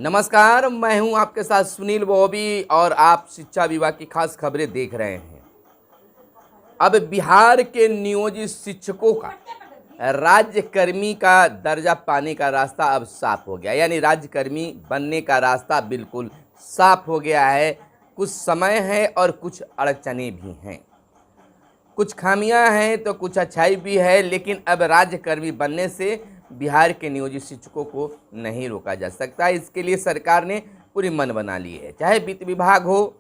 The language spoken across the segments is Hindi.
नमस्कार, मैं हूं आपके साथ सुनील बॉबी और आप शिक्षा विभाग की खास खबरें देख रहे हैं। अब बिहार के नियोजित शिक्षकों का राज्यकर्मी का दर्जा पाने का रास्ता अब साफ हो गया, यानी राज्यकर्मी बनने का रास्ता बिल्कुल साफ हो गया है। कुछ समय है और कुछ अड़चनें भी हैं, कुछ खामियां हैं तो कुछ अच्छाई भी है, लेकिन अब राज्यकर्मी बनने से बिहार के नियोजित शिक्षकों को नहीं रोका जा सकता। इसके लिए सरकार ने पूरी मन बना ली है। चाहे वित्त विभाग हो,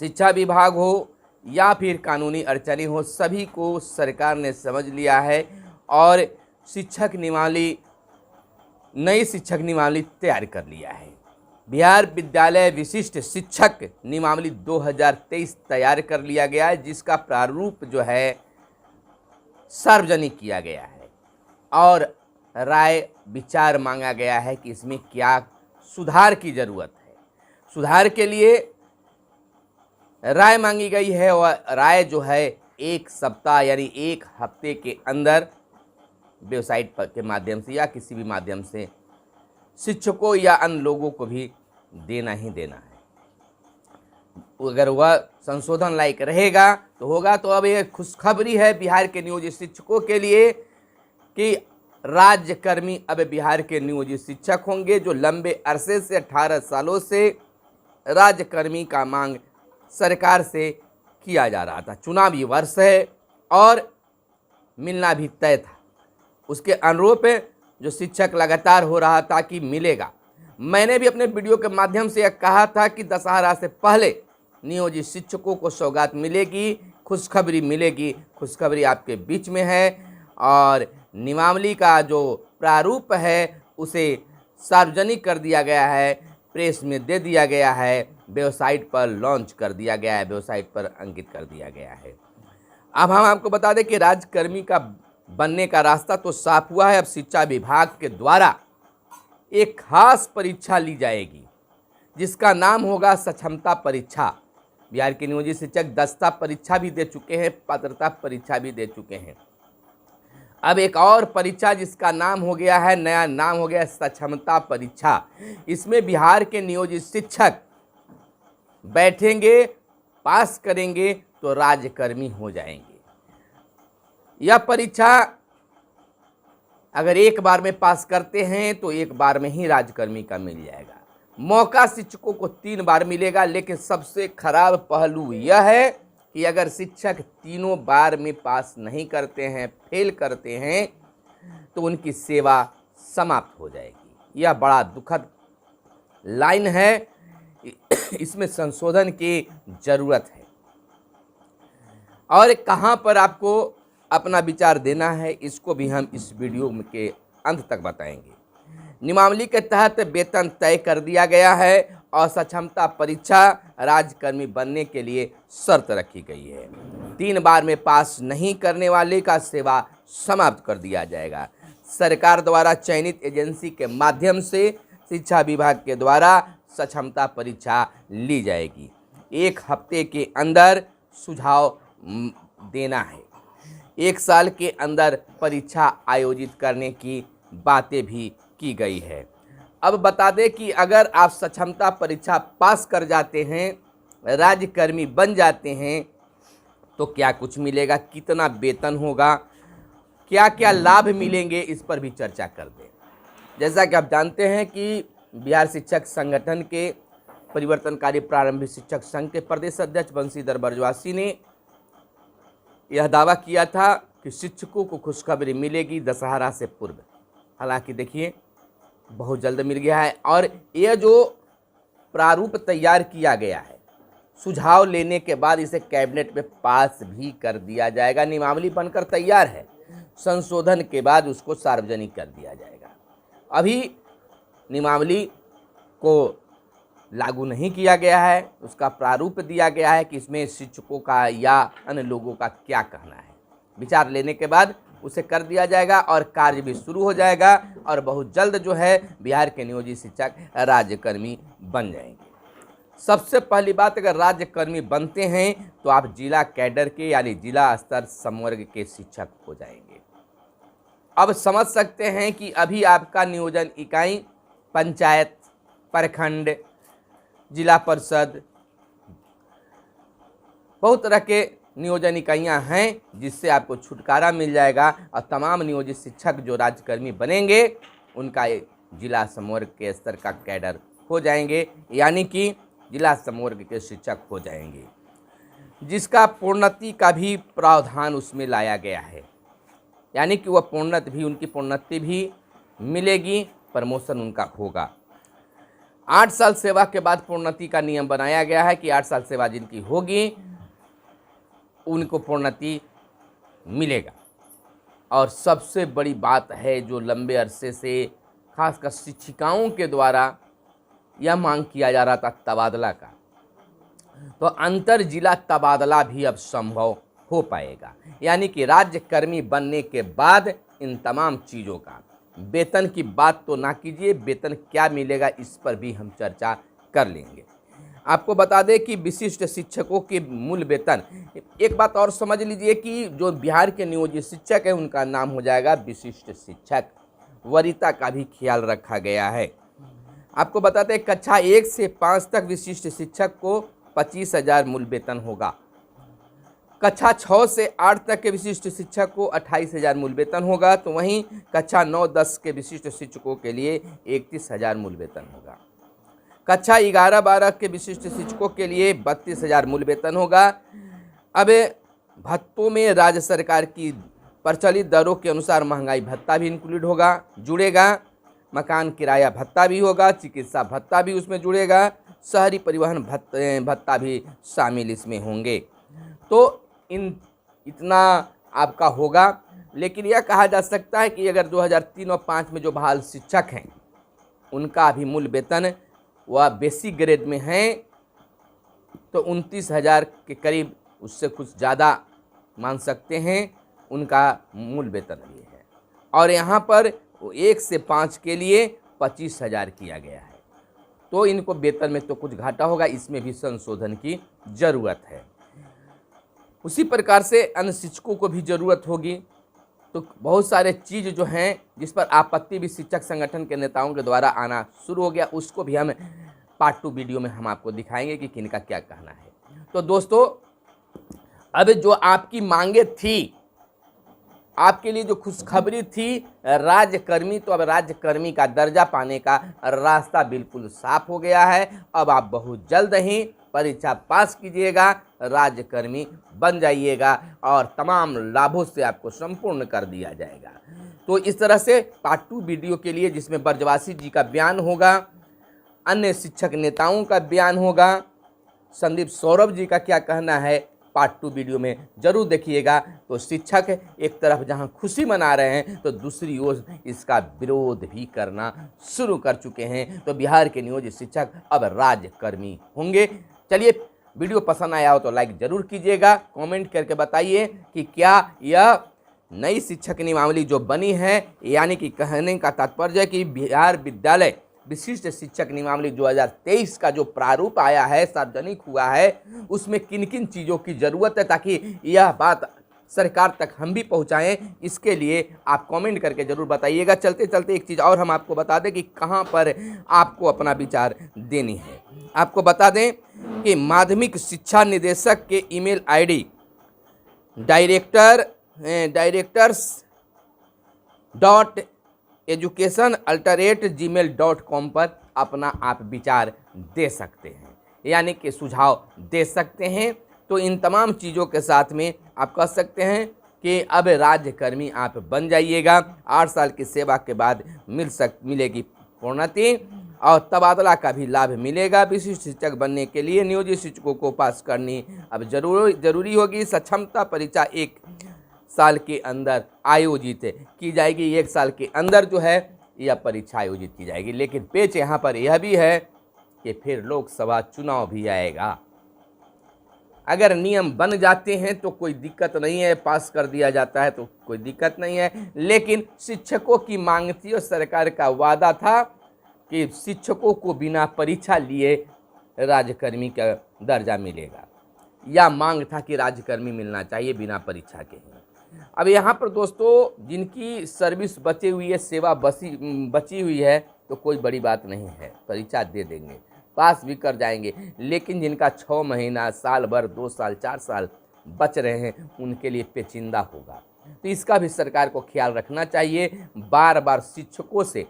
शिक्षा विभाग हो या फिर कानूनी अड़चनें हो, सभी को सरकार ने समझ लिया है और नई शिक्षक नियमावली तैयार कर लिया है। बिहार विद्यालय विशिष्ट शिक्षक नियमावली 2023 तैयार कर लिया गया है, जिसका प्रारूप जो है सार्वजनिक किया गया है और राय विचार मांगा गया है कि इसमें क्या सुधार की ज़रूरत है। सुधार के लिए राय मांगी गई है और राय जो है 1 सप्ताह यानी 1 हफ्ते के अंदर वेबसाइट पर के माध्यम से या किसी भी माध्यम से शिक्षकों या अन्य लोगों को भी देना ही देना है। अगर वह संशोधन लायक रहेगा तो होगा। तो अब ये खुशखबरी है बिहार के नियोजित शिक्षकों के लिए कि राज्यकर्मी अब बिहार के नियोजित शिक्षक होंगे, जो लंबे अरसे से 18 सालों से राज्यकर्मी का मांग सरकार से किया जा रहा था। चुनावी वर्ष है और मिलना भी तय था। उसके अनुरूप जो शिक्षक लगातार हो रहा था कि मिलेगा। मैंने भी अपने वीडियो के माध्यम से यह कहा था कि दशहरा से पहले नियोजित शिक्षकों को सौगात मिलेगी, खुशखबरी मिलेगी। खुशखबरी आपके बीच में है और नियमावली का जो प्रारूप है उसे सार्वजनिक कर दिया गया है, प्रेस में दे दिया गया है, वेबसाइट पर लॉन्च कर दिया गया है, वेबसाइट पर अंकित कर दिया गया है। अब हम आपको बता दें कि राज्यकर्मी का बनने का रास्ता तो साफ हुआ है। अब शिक्षा विभाग के द्वारा एक खास परीक्षा ली जाएगी जिसका नाम होगा सक्षमता परीक्षा। बिहार के नियोजित शिक्षक दस्ता परीक्षा भी दे चुके हैं, पात्रता परीक्षा भी दे चुके हैं। अब एक और परीक्षा जिसका नाम हो गया है, नया नाम हो गया सक्षमता परीक्षा। इसमें बिहार के नियोजित शिक्षक बैठेंगे, पास करेंगे तो राज्यकर्मी हो जाएंगे। यह परीक्षा अगर एक बार में पास करते हैं तो एक बार में ही राज्यकर्मी का मिल जाएगा। मौका शिक्षकों को 3 बार मिलेगा, लेकिन सबसे खराब पहलू यह है कि अगर शिक्षक तीनों बार में पास नहीं करते हैं, फेल करते हैं, तो उनकी सेवा समाप्त हो जाएगी। यह बड़ा दुखद लाइन है, इसमें संशोधन की ज़रूरत है। और कहाँ पर आपको अपना विचार देना है, इसको भी हम इस वीडियो के अंत तक बताएंगे। नियमावली के तहत वेतन तय कर दिया गया है और सक्षमता परीक्षा राज्यकर्मी बनने के लिए शर्त रखी गई है। 3 बार में पास नहीं करने वाले का सेवा समाप्त कर दिया जाएगा। सरकार द्वारा चयनित एजेंसी के माध्यम से शिक्षा विभाग के द्वारा सक्षमता परीक्षा ली जाएगी। 1 हफ्ते के अंदर सुझाव देना है। 1 साल के अंदर परीक्षा आयोजित करने की बातें भी की गई है। अब बता दें कि अगर आप सक्षमता परीक्षा पास कर जाते हैं, राज्यकर्मी बन जाते हैं, तो क्या कुछ मिलेगा, कितना वेतन होगा, क्या क्या लाभ मिलेंगे, इस पर भी चर्चा कर दें। जैसा कि आप जानते हैं कि बिहार शिक्षक संगठन के परिवर्तनकारी प्रारंभिक शिक्षक संघ के प्रदेश अध्यक्ष बंशीधर बरजवासी ने यह दावा किया था कि शिक्षकों को खुशखबरी मिलेगी दशहरा से पूर्व। हालांकि देखिए बहुत जल्द मिल गया है और यह जो प्रारूप तैयार किया गया है, सुझाव लेने के बाद इसे कैबिनेट में पास भी कर दिया जाएगा। नियमावली बनकर तैयार है, संशोधन के बाद उसको सार्वजनिक कर दिया जाएगा। अभी नियमावली को लागू नहीं किया गया है, उसका प्रारूप दिया गया है कि इसमें शिक्षकों का या अन्य लोगों का क्या कहना है। विचार लेने के बाद उसे कर दिया जाएगा और कार्य भी शुरू हो जाएगा और बहुत जल्द जो है बिहार के नियोजित शिक्षक राज्यकर्मी बन जाएंगे। सबसे पहली बात, अगर राज्यकर्मी बनते हैं तो आप जिला कैडर के यानी जिला स्तर संवर्ग के शिक्षक हो जाएंगे। अब समझ सकते हैं कि अभी आपका नियोजन इकाई पंचायत प्रखंड, जिला परिषद, बहुत तरह के नियोजन इकाइयाँ हैं जिससे आपको छुटकारा मिल जाएगा। और तमाम नियोजित शिक्षक जो राज्यकर्मी बनेंगे उनका जिला समवर्ग के स्तर का कैडर हो जाएंगे, यानी कि जिला समवर्ग के शिक्षक हो जाएंगे, जिसका प्रोन्नति का भी प्रावधान उसमें लाया गया है, यानी कि वह उनकी प्रोन्नति भी मिलेगी, प्रमोशन उनका होगा। 8 साल सेवा के बाद प्रोन्नति का नियम बनाया गया है कि 8 साल सेवा जिनकी होगी उनको प्रोन्नति मिलेगा। और सबसे बड़ी बात है जो लंबे अरसे से खासकर शिक्षिकाओं के द्वारा यह मांग किया जा रहा था तबादला का, तो अंतर जिला तबादला भी अब संभव हो पाएगा। यानी कि राज्यकर्मी बनने के बाद इन तमाम चीज़ों का, वेतन की बात तो ना कीजिए, वेतन क्या मिलेगा इस पर भी हम चर्चा कर लेंगे। आपको बता दें कि विशिष्ट शिक्षकों के मूल वेतन, एक बात और समझ लीजिए कि जो बिहार के नियोजित शिक्षक हैं उनका नाम हो जाएगा विशिष्ट शिक्षक, वरीयता का भी ख्याल रखा गया है। आपको बताते हैं कक्षा 1 से 5 तक विशिष्ट शिक्षक को 25,000 मूल वेतन होगा। कक्षा 6 से 8 तक के विशिष्ट शिक्षक को 28,000 मूल वेतन होगा। तो वहीं कक्षा 9-10 के विशिष्ट शिक्षकों के लिए 31,000 मूल वेतन होगा। कक्षा 11-12 के विशिष्ट शिक्षकों के लिए 32,000 मूल वेतन होगा। अब भत्तों में राज्य सरकार की प्रचलित दरों के अनुसार महंगाई भत्ता भी इंक्लूड होगा, जुड़ेगा, मकान किराया भत्ता भी होगा, चिकित्सा भत्ता भी उसमें जुड़ेगा, शहरी परिवहन भत्ता भी शामिल इसमें होंगे। तो इतना आपका होगा। लेकिन यह कहा जा सकता है कि अगर 2003 और 5 में जो बहाल शिक्षक हैं उनका भी मूल वेतन वह बेसिक ग्रेड में हैं तो 29,000 के करीब, उससे कुछ ज़्यादा मान सकते हैं, उनका मूल वेतन भी है। और यहाँ पर 1 से 5 के लिए 25,000 किया गया है। तो इनको वेतन में तो कुछ घाटा होगा, इसमें भी संशोधन की ज़रूरत है। उसी प्रकार से अन्य शिक्षकों को भी ज़रूरत होगी। तो बहुत सारे चीज़ जो हैं जिस पर आपत्ति भी शिक्षक संगठन के नेताओं के द्वारा आना शुरू हो गया, उसको भी हम पार्ट 2 वीडियो में हम आपको दिखाएंगे कि किनका क्या कहना है। तो दोस्तों, अब जो आपकी मांगे थी, आपके लिए जो खुशखबरी थी राज्यकर्मी, तो अब राज्यकर्मी का दर्जा पाने का रास्ता बिल्कुल साफ हो गया है। अब आप बहुत जल्द ही परीक्षा पास कीजिएगा, राज्यकर्मी बन जाइएगा और तमाम लाभों से आपको संपूर्ण कर दिया जाएगा। तो इस तरह से पार्ट 2 वीडियो के लिए, जिसमें ब्रजवासी जी का बयान होगा, अन्य शिक्षक नेताओं का बयान होगा, संदीप सौरभ जी का क्या कहना है, पार्ट 2 वीडियो में जरूर देखिएगा। तो शिक्षक एक तरफ जहां खुशी मना रहे हैं तो दूसरी ओर इसका विरोध भी करना शुरू कर चुके हैं। तो बिहार के नियोजित शिक्षक अब राज्यकर्मी होंगे। चलिए, वीडियो पसंद आया हो तो लाइक जरूर कीजिएगा, कमेंट करके बताइए कि क्या यह नई शिक्षक नियमावली जो बनी है, यानी कि कहने का तात्पर्य है कि बिहार विद्यालय विशिष्ट शिक्षक नियमावली 2023 का जो प्रारूप आया है, सार्वजनिक हुआ है, उसमें किन किन चीज़ों की ज़रूरत है, ताकि यह बात सरकार तक हम भी पहुंचाएं, इसके लिए आप कमेंट करके ज़रूर बताइएगा। चलते चलते एक चीज़ और हम आपको बता दें कि कहां पर आपको अपना विचार देनी है। आपको बता दें कि माध्यमिक शिक्षा निदेशक के ईमेल आईडी directors.education@gmail.com पर अपना आप विचार दे सकते हैं, यानी कि सुझाव दे सकते हैं। तो इन तमाम चीज़ों के साथ में आप कह सकते हैं कि अब राज्यकर्मी आप बन जाइएगा। 8 साल की सेवा के बाद मिलेगी प्रोन्नति और तबादला का भी लाभ मिलेगा। विशिष्ट शिक्षक बनने के लिए नियोजित शिक्षकों को पास करनी अब जरूरी होगी। सक्षमता परीक्षा 1 साल के अंदर आयोजित की जाएगी। 1 साल के अंदर जो है यह परीक्षा आयोजित की जाएगी। लेकिन पेच यहाँ पर यह भी है कि फिर लोकसभा चुनाव भी आएगा। अगर नियम बन जाते हैं तो कोई दिक्कत नहीं है, पास कर दिया जाता है तो कोई दिक्कत नहीं है। लेकिन शिक्षकों की मांग थी और सरकार का वादा था कि शिक्षकों को बिना परीक्षा लिए राज्यकर्मी का दर्जा मिलेगा, या मांग था कि राज्यकर्मी मिलना चाहिए बिना परीक्षा के। अब यहाँ पर दोस्तों जिनकी सर्विस बची हुई है, सेवा बची हुई है, तो कोई बड़ी बात नहीं है, परीक्षा दे देंगे, पास भी कर जाएंगे। लेकिन जिनका 6 महीना, साल भर, 2 साल, 4 साल बच रहे हैं, उनके लिए पेचीदा होगा। तो इसका भी सरकार को ख्याल रखना चाहिए। बार बार शिक्षकों से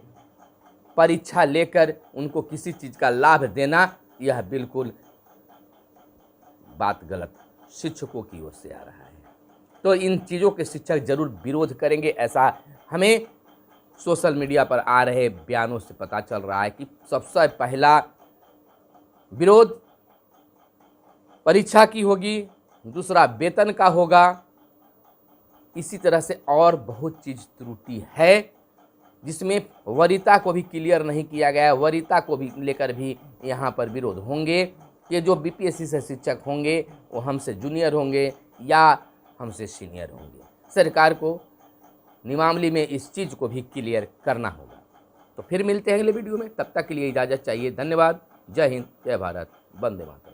परीक्षा लेकर उनको किसी चीज़ का लाभ देना, यह बिल्कुल बात गलत शिक्षकों की ओर से आ रहा है। तो इन चीज़ों के शिक्षक जरूर विरोध करेंगे, ऐसा हमें सोशल मीडिया पर आ रहे बयानों से पता चल रहा है कि सबसे पहला विरोध परीक्षा की होगी, दूसरा वेतन का होगा। इसी तरह से और बहुत चीज़ त्रुटि है जिसमें वरीयता को भी क्लियर नहीं किया गया है। वरीयता को भी लेकर भी यहाँ पर विरोध होंगे। ये जो बीपीएससी से शिक्षक होंगे वो हमसे जूनियर होंगे या हमसे सीनियर होंगे। सरकार को नियमावली में इस चीज़ को भी क्लियर करना होगा। तो फिर मिलते हैं अगले वीडियो में, तब तक के लिए इजाज़त चाहिए। धन्यवाद। जय हिंद, जय भारत, वंदे मातरम।